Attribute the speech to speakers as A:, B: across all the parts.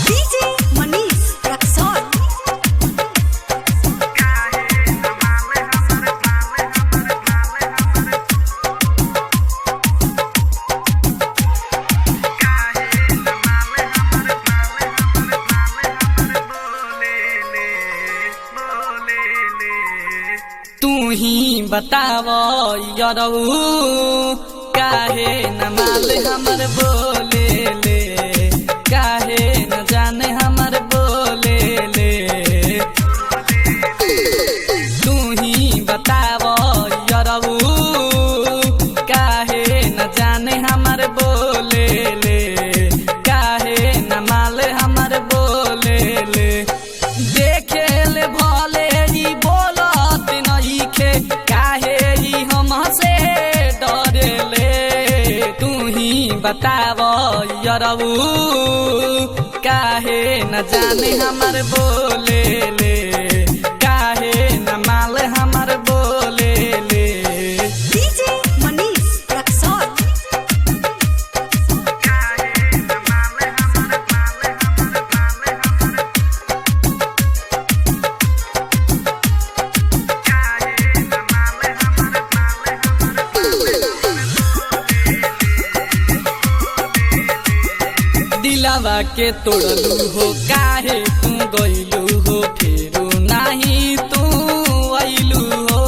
A: DJ Manish Raksol.
B: तू ही बतावो यारऊ काहे न माल हमर बोले ले, काहे न जाने हमर बोले ले। तू ही बतावो यारऊ काहे न जाने हमर बोले ले, काहे न माल हमर बोले ले। देखे ले भले ही बोलत नहीं खे, काहे ही हमसे डरे ले। तू ही बतावो यारऊ काहे न जाने हमर बोले ले, काहे न माल हमर बोले ले।
A: DJ Manish Raksol.
B: दिलावा के तोड़लू हो काहे तू गइलू हो, फेरू नाही तू अइलू हो,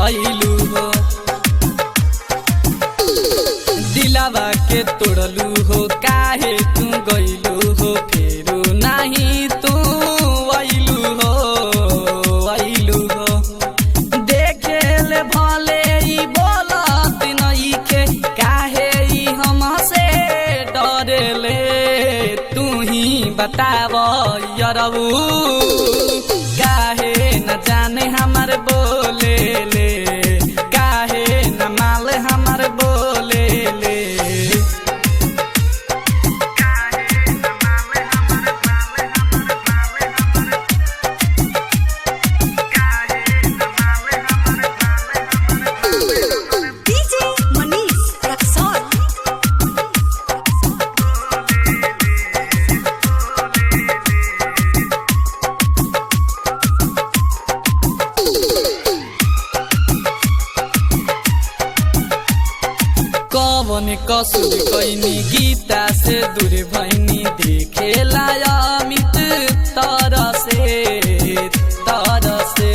B: अइलू हो। दिलावा के तोड़लू हो काहे तू गइलू हो, फेरू नाही तू अइलू हो, अइलू हो। देखे ले भले ही बोलत नहीं के, काहे ही हमसे डरे ले। तू ही बतावो यारऊ काहे न जाने हमर बोले ले, काहे न माल हमर बोले ले।
A: DJ Manish Raksol.
B: कवन कसूर कैनी गीता से दूर भैनी, देखेला अमित तरसे तरसे।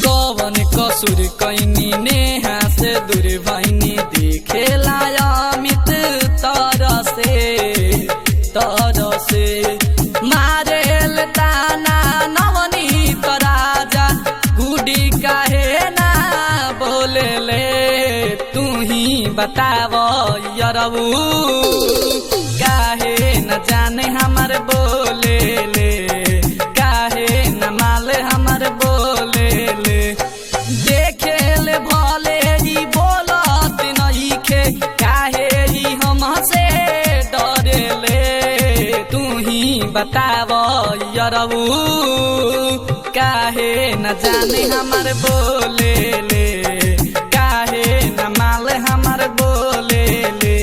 B: कवन कसूर कैनी नेहा से दूर भैनी, देखेला अमित तरसे तरसे। मारेल ताना नवनीत राजा, गुडी काहे ना बोले ले। तू ही बतावो यारऊ काहे न जाने हमर बोले ले, काहे न माल हमर बोले ले। देखे ले भले ही बोलत नहीं खे, काहे ही हमसे डरे ले। तू ही बतावो यारऊ काहे न जाने हमर बोले ले, काहे न माल हमर बोले ले।